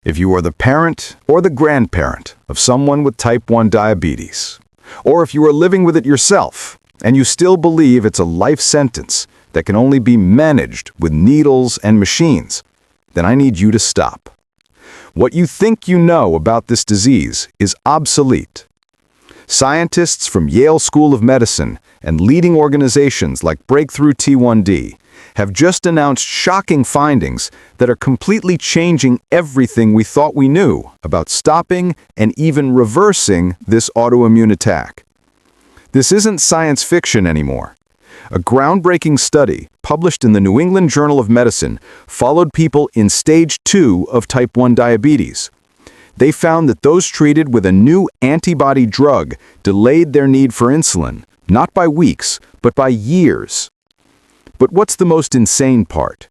If you are the parent or the grandparent of someone with type 1 diabetes, or if you are living with it yourself and you still believe it's a life sentence that can only be managed with needles and machines, then I need you to stop. What you think you know about this disease is obsolete. Scientists from Yale School of Medicine and leading organizations like Breakthrough T1D have just announced shocking findings that are completely changing everything we thought we knew about stopping and even reversing this autoimmune attack. This isn't science fiction anymore. A groundbreaking study published in the New England Journal of Medicine followed people in stage 2 of type 1 diabetes. They found that those treated with a new antibody drug delayed their need for insulin, not by weeks, but by years. But what's the most insane part?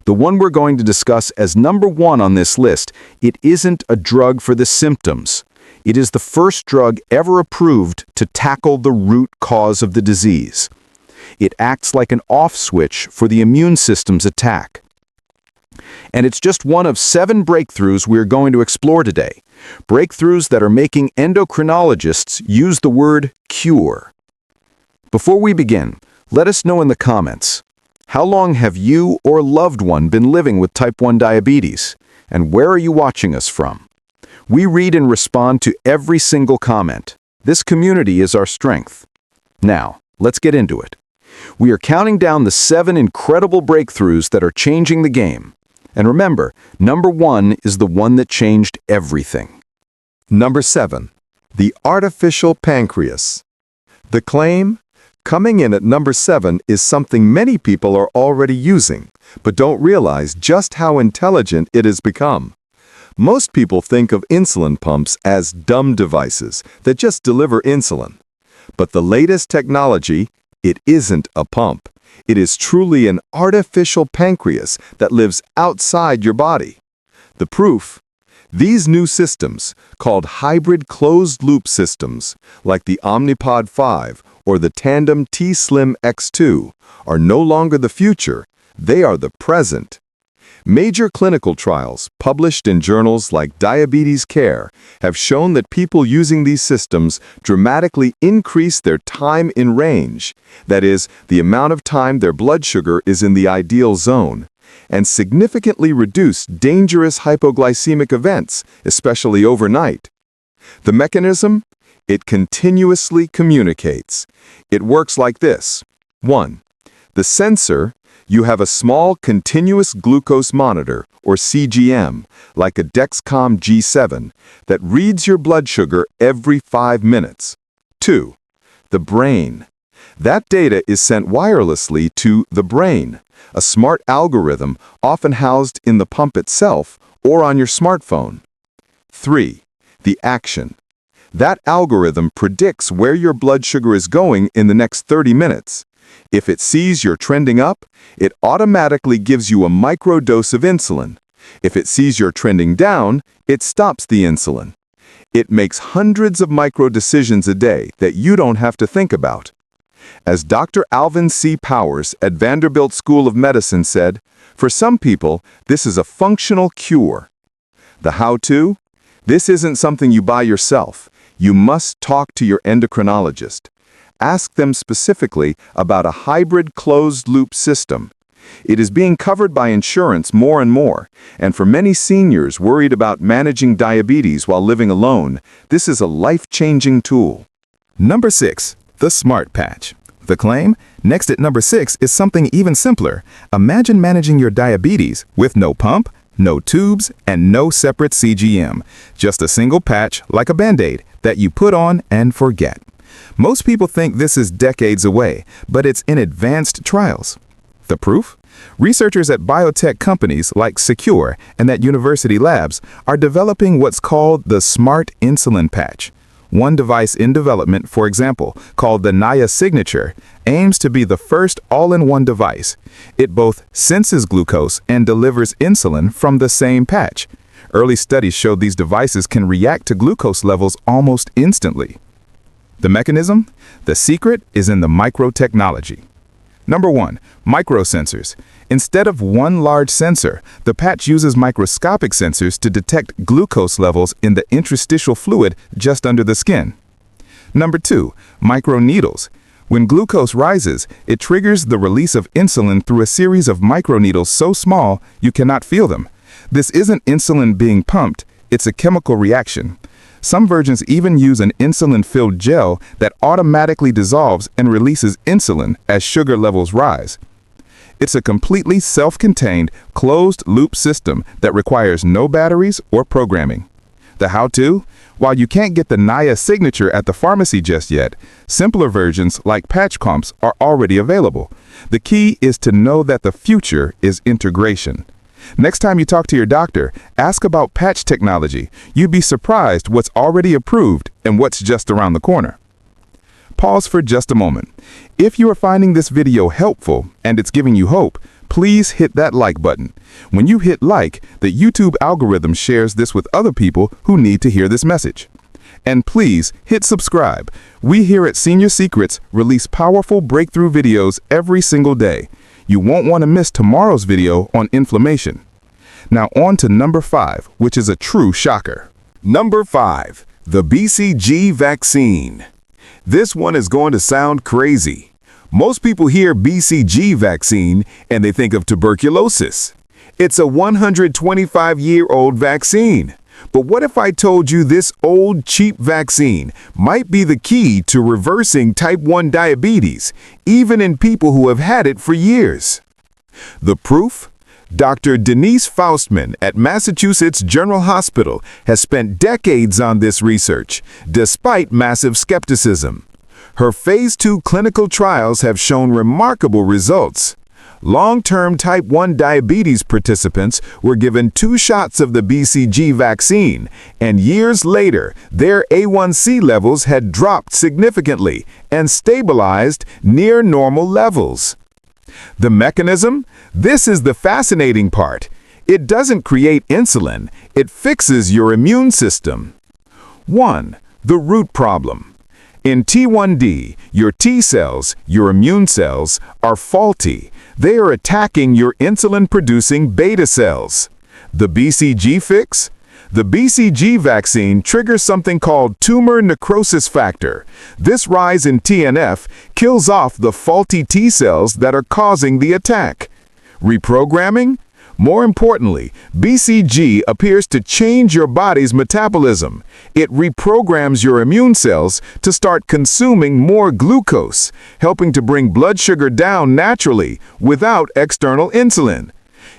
The one we're going to discuss as number 1 on this list, it isn't a drug for the symptoms. It is the first drug ever approved to tackle the root cause of the disease. It acts like an off switch for the immune system's attack. And it's just one of 7 breakthroughs we're going to explore today. Breakthroughs that are making endocrinologists use the word cure. Before we begin, let us know in the comments, how long have you or loved one been living with type 1 diabetes? And where are you watching us from? We read and respond to every single comment. This community is our strength. Now, let's get into it. We are counting down the 7 incredible breakthroughs that are changing the game. And remember, number 1 is the one that changed everything. Number 7. The artificial pancreas. The claim, coming in at number 7, is something many people are already using, but don't realize just how intelligent it has become. Most people think of insulin pumps as dumb devices that just deliver insulin. But the latest technology, it isn't a pump. It is truly an artificial pancreas that lives outside your body. The proof? These new systems, called hybrid closed-loop systems, like the Omnipod 5 or the Tandem T-Slim X2, are no longer the future, they are the present. Major clinical trials, published in journals like Diabetes Care, have shown that people using these systems dramatically increase their time in range, that is, the amount of time their blood sugar is in the ideal zone, and significantly reduce dangerous hypoglycemic events, especially overnight. The mechanism? It continuously communicates. It works like this. 1. The sensor. You have a small continuous glucose monitor, or CGM, like a Dexcom G7, that reads your blood sugar every 5 minutes. 2. The brain. That data is sent wirelessly to the brain, a smart algorithm often housed in the pump itself or on your smartphone. 3. The action. That algorithm predicts where your blood sugar is going in the next 30 minutes. If it sees you're trending up, it automatically gives you a microdose of insulin. If it sees you're trending down, it stops the insulin. It makes hundreds of micro decisions a day that you don't have to think about. As Dr. Alvin C. Powers at Vanderbilt School of Medicine said, for some people, this is a functional cure. The how-to? This isn't something you buy yourself. You must talk to your endocrinologist. Ask them specifically about a hybrid closed-loop system. It is being covered by insurance more and more, and for many seniors worried about managing diabetes while living alone, this is a life-changing tool. Number 6. The Smart Patch. The claim, next at number 6, is something even simpler. Imagine managing your diabetes with no pump, no tubes, and no separate CGM. Just a single patch, like a Band-Aid, that you put on and forget. Most people think this is decades away, but it's in advanced trials. The proof? Researchers at biotech companies like Secure and at university labs are developing what's called the Smart Insulin Patch. One device in development, for example, called the Naya Signature, aims to be the first all-in-one device. It both senses glucose and delivers insulin from the same patch. Early studies showed these devices can react to glucose levels almost instantly. The mechanism? The secret is in the microtechnology. Number 1. Microsensors. Instead of one large sensor, the patch uses microscopic sensors to detect glucose levels in the interstitial fluid just under the skin. Number 2. Microneedles. When glucose rises, it triggers the release of insulin through a series of microneedles so small you cannot feel them. This isn't insulin being pumped, it's a chemical reaction. Some versions even use an insulin-filled gel that automatically dissolves and releases insulin as sugar levels rise. It's a completely self-contained, closed-loop system that requires no batteries or programming. The how-to? While you can't get the NIA signature at the pharmacy just yet, simpler versions like patch comps are already available. The key is to know that the future is integration. Next time you talk to your doctor, ask about patch technology. You'd be surprised what's already approved and what's just around the corner. Pause for just a moment. If you are finding this video helpful and it's giving you hope, please hit that like button. When you hit like, the YouTube algorithm shares this with other people who need to hear this message. And please hit subscribe. We here at Senior Secrets release powerful breakthrough videos every single day. You won't want to miss tomorrow's video on inflammation. Now on to number 5, which is a true shocker. Number 5. The BCG vaccine. This one is going to sound crazy. Most people hear BCG vaccine and they think of tuberculosis. It's a 125-year-old vaccine. But what if I told you this old, cheap vaccine might be the key to reversing type 1 diabetes, even in people who have had it for years? The proof? Dr. Denise Faustman at Massachusetts General Hospital has spent decades on this research, despite massive skepticism. Her phase 2 clinical trials have shown remarkable results. Long-term type 1 diabetes participants were given 2 shots of the BCG vaccine, and years later, their A1C levels had dropped significantly and stabilized near normal levels. The mechanism? This is the fascinating part. It doesn't create insulin, it fixes your immune system. 1. The root problem. In T1D, your T cells, your immune cells, are faulty. They are attacking your insulin-producing beta cells. The BCG fix? The BCG vaccine triggers something called tumor necrosis factor. This rise in TNF kills off the faulty T cells that are causing the attack. Reprogramming? More importantly, BCG appears to change your body's metabolism. It reprograms your immune cells to start consuming more glucose, helping to bring blood sugar down naturally without external insulin.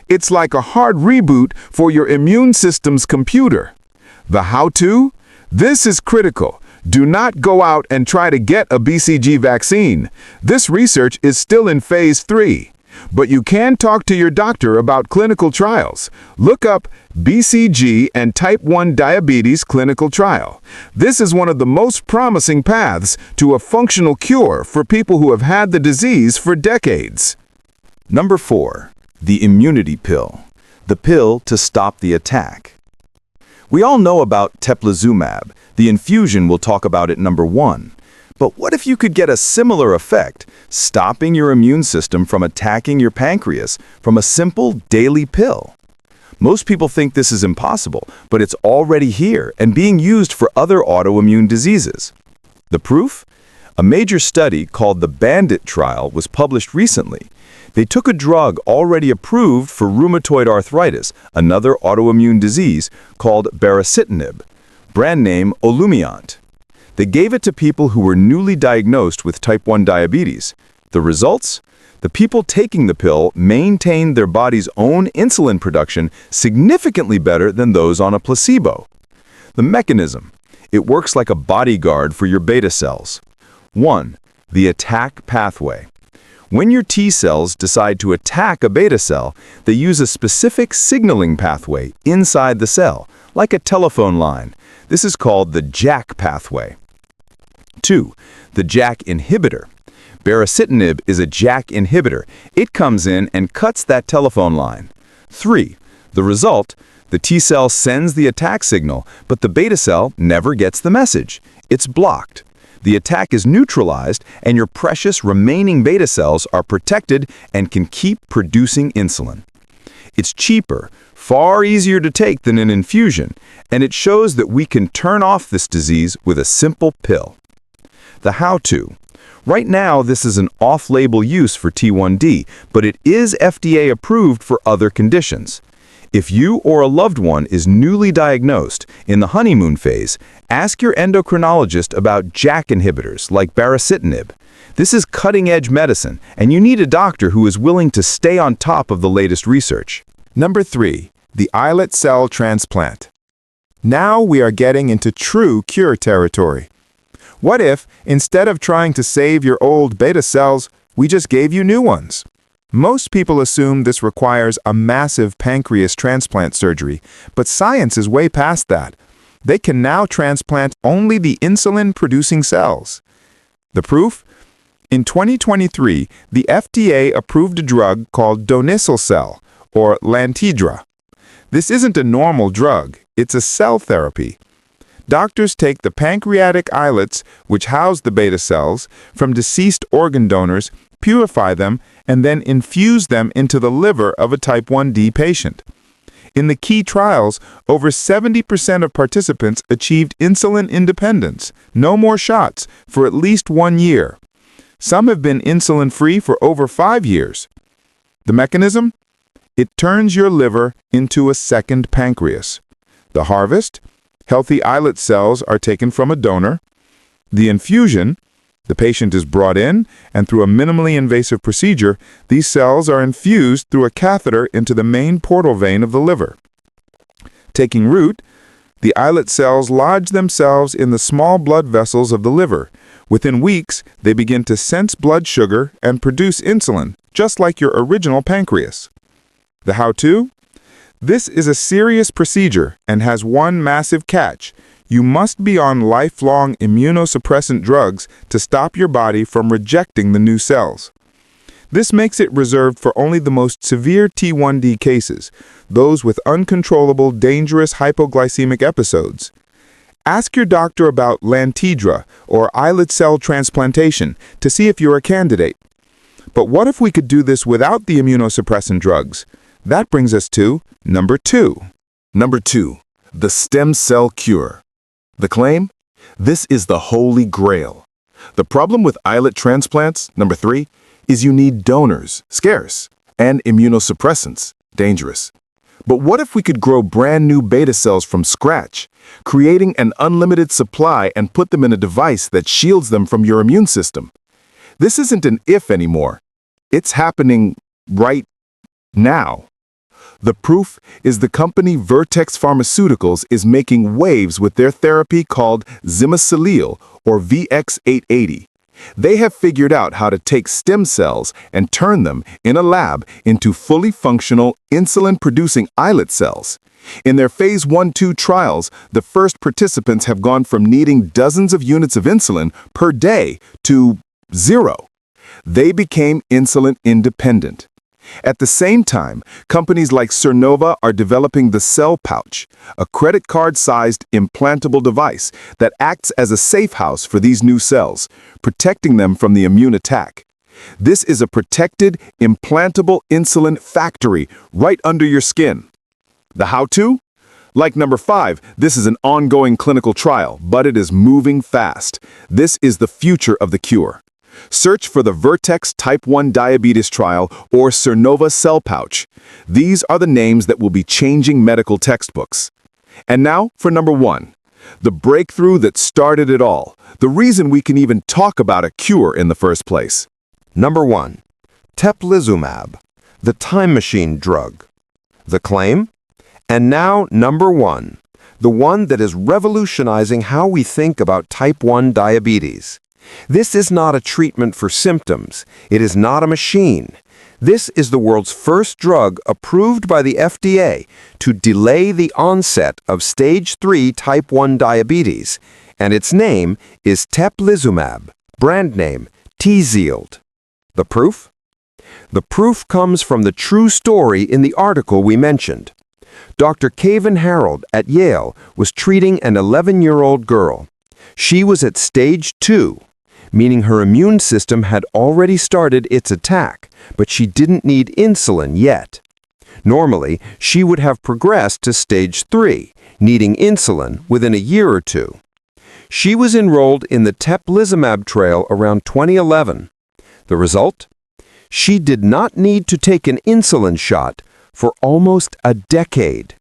It's like a hard reboot for your immune system's computer. The how-to? This is critical. Do not go out and try to get a BCG vaccine. This research is still in phase 3. But you can talk to your doctor about clinical trials. Look up BCG and type 1 diabetes clinical trial. This is one of the most promising paths to a functional cure for people who have had the disease for decades. Number 4. The immunity pill. The pill to stop the attack. We all know about teplizumab. The infusion we'll talk about at number 1. But what if you could get a similar effect, stopping your immune system from attacking your pancreas from a simple daily pill? Most people think this is impossible, but it's already here and being used for other autoimmune diseases. The proof? A major study called the BANDIT trial was published recently. They took a drug already approved for rheumatoid arthritis, another autoimmune disease, called baricitinib, brand name Olumiant. They gave it to people who were newly diagnosed with type 1 diabetes. The results? The people taking the pill maintained their body's own insulin production significantly better than those on a placebo. The mechanism? It works like a bodyguard for your beta cells. 1. The attack pathway. When your T cells decide to attack a beta cell, they use a specific signaling pathway inside the cell, like a telephone line. This is called the JAK pathway. 2. The JAK inhibitor. Baricitinib is a JAK inhibitor. It comes in and cuts that telephone line. 3. The result? The T cell sends the attack signal, but the beta cell never gets the message. It's blocked. The attack is neutralized, and your precious remaining beta cells are protected and can keep producing insulin. It's cheaper, far easier to take than an infusion, and it shows that we can turn off this disease with a simple pill. The how-to. Right now, this is an off-label use for T1D, but it is FDA approved for other conditions. If you or a loved one is newly diagnosed in the honeymoon phase, ask your endocrinologist about JAK inhibitors like baricitinib. This is cutting-edge medicine, and you need a doctor who is willing to stay on top of the latest research. Number 3. The islet cell transplant. Now we are getting into true cure territory. What if, instead of trying to save your old beta cells, we just gave you new ones? Most people assume this requires a massive pancreas transplant surgery, but science is way past that. They can now transplant only the insulin-producing cells. The proof? In 2023, the FDA approved a drug called donicilcel, or Lantidra. This isn't a normal drug, it's a cell therapy. Doctors take the pancreatic islets, which house the beta cells, from deceased organ donors, purify them, and then infuse them into the liver of a type 1D patient. In the key trials, over 70% of participants achieved insulin independence, no more shots, for at least 1 year. Some have been insulin-free for over 5 years. The mechanism? It turns your liver into a second pancreas. The harvest? Healthy islet cells are taken from a donor. The infusion? The patient is brought in, and through a minimally invasive procedure, these cells are infused through a catheter into the main portal vein of the liver. Taking root, the islet cells lodge themselves in the small blood vessels of the liver. Within weeks, they begin to sense blood sugar and produce insulin, just like your original pancreas. The how-to? This is a serious procedure and has one massive catch. You must be on lifelong immunosuppressant drugs to stop your body from rejecting the new cells. This makes it reserved for only the most severe T1D cases, those with uncontrollable, dangerous hypoglycemic episodes. Ask your doctor about Lantidra, or islet cell transplantation, to see if you're a candidate. But what if we could do this without the immunosuppressant drugs? That brings us to number 2. Number 2. The stem cell cure. The claim? This is the holy grail. The problem with islet transplants, number 3, is you need donors, scarce, and immunosuppressants, dangerous. But what if we could grow brand new beta cells from scratch, creating an unlimited supply and put them in a device that shields them from your immune system? This isn't an if anymore. It's happening right now. The proof is the company Vertex Pharmaceuticals is making waves with their therapy called Zimicillil, or VX-880. They have figured out how to take stem cells and turn them, in a lab, into fully functional, insulin-producing islet cells. In their phase 1-2 trials, the first participants have gone from needing dozens of units of insulin per day to 0. They became insulin independent. At the same time, companies like Cernova are developing the Cell Pouch, a credit card-sized implantable device that acts as a safe house for these new cells, protecting them from the immune attack. This is a protected, implantable insulin factory right under your skin. The how-to? Like number 5, this is an ongoing clinical trial, but it is moving fast. This is the future of the cure. Search for the Vertex Type 1 Diabetes Trial or Cernova Cell Pouch. These are the names that will be changing medical textbooks. And now for number 1, the breakthrough that started it all, the reason we can even talk about a cure in the first place. Number 1. Teplizumab, the time machine drug. The claim? And now number 1, the one that is revolutionizing how we think about type 1 diabetes. This is not a treatment for symptoms. It is not a machine. This is the world's first drug approved by the FDA to delay the onset of stage 3 type 1 diabetes, and its name is teplizumab, brand name Tzield. The proof? The proof comes from the true story in the article we mentioned. Dr. Kevin Harold at Yale was treating an 11-year-old girl. She was at stage 2, meaning her immune system had already started its attack, but she didn't need insulin yet. Normally, she would have progressed to stage 3, needing insulin within a year or two. She was enrolled in the teplizumab trial around 2011. The result? She did not need to take an insulin shot for almost a decade.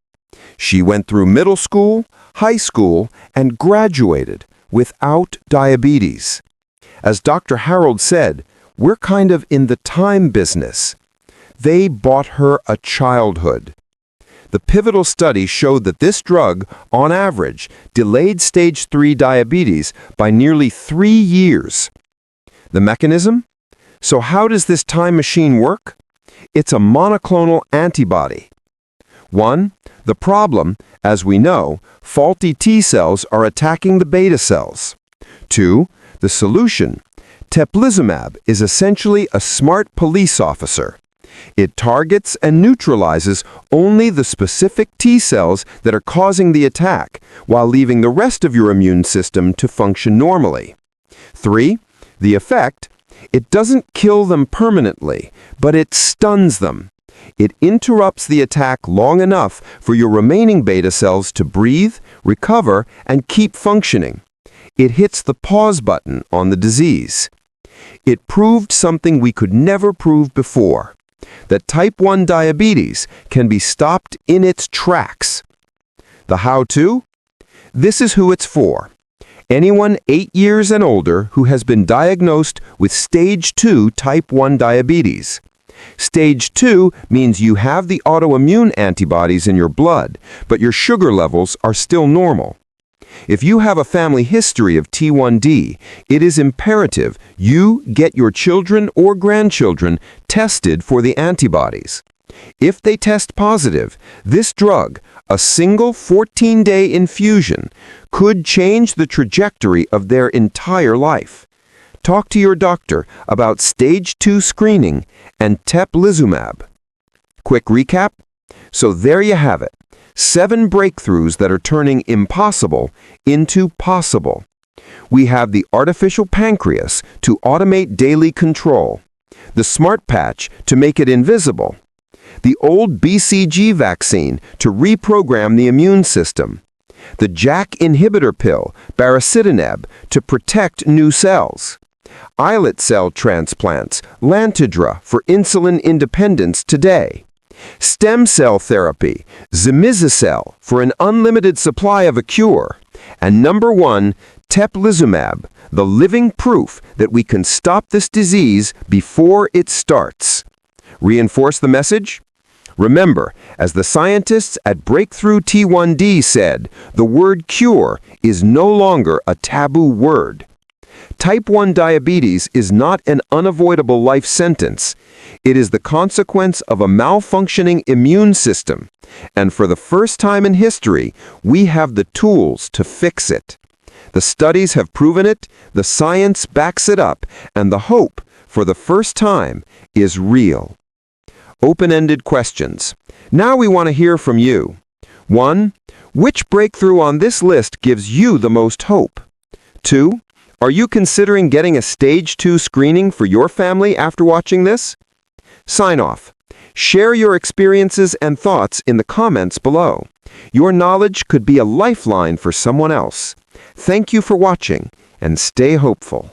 She went through middle school, high school, and graduated without diabetes. As Dr. Harold said, we're kind of in the time business. They bought her a childhood. The pivotal study showed that this drug, on average, delayed stage 3 diabetes by nearly 3 years. The mechanism? So how does this time machine work? It's a monoclonal antibody. 1. The problem, as we know, faulty T cells are attacking the beta cells. 2. The solution. Teplizumab is essentially a smart police officer. It targets and neutralizes only the specific T cells that are causing the attack, while leaving the rest of your immune system to function normally. 3. The effect. It doesn't kill them permanently, but it stuns them. It interrupts the attack long enough for your remaining beta cells to breathe, recover, and keep functioning. It hits the pause button on the disease. It proved something we could never prove before, that type 1 diabetes can be stopped in its tracks. The how-to? This is who it's for. Anyone 8 years and older who has been diagnosed with stage 2 type 1 diabetes. Stage 2 means you have the autoimmune antibodies in your blood, but your sugar levels are still normal. If you have a family history of T1D, it is imperative you get your children or grandchildren tested for the antibodies. If they test positive, this drug, a single 14-day infusion, could change the trajectory of their entire life. Talk to your doctor about stage 2 screening and teplizumab. Quick recap? So there you have it. 7 breakthroughs that are turning impossible into possible. We have the artificial pancreas to automate daily control, the smart patch to make it invisible, the old BCG vaccine to reprogram the immune system, the JAK inhibitor pill, baricitinib, to protect new cells, islet cell transplants, Lantidra for insulin independence today, stem cell therapy, Zimizicel for an unlimited supply of a cure, and number 1, teplizumab, the living proof that we can stop this disease before it starts. Reinforce the message? Remember, as the scientists at Breakthrough T1D said, the word cure is no longer a taboo word. Type 1 diabetes is not an unavoidable life sentence. It is the consequence of a malfunctioning immune system. And for the first time in history, we have the tools to fix it. The studies have proven it, the science backs it up, and the hope, for the first time, is real. Open-ended questions. Now we want to hear from you. 1. Which breakthrough on this list gives you the most hope? 2. Are you considering getting a stage 2 screening for your family after watching this? Sign off. Share your experiences and thoughts in the comments below. Your knowledge could be a lifeline for someone else. Thank you for watching, and stay hopeful.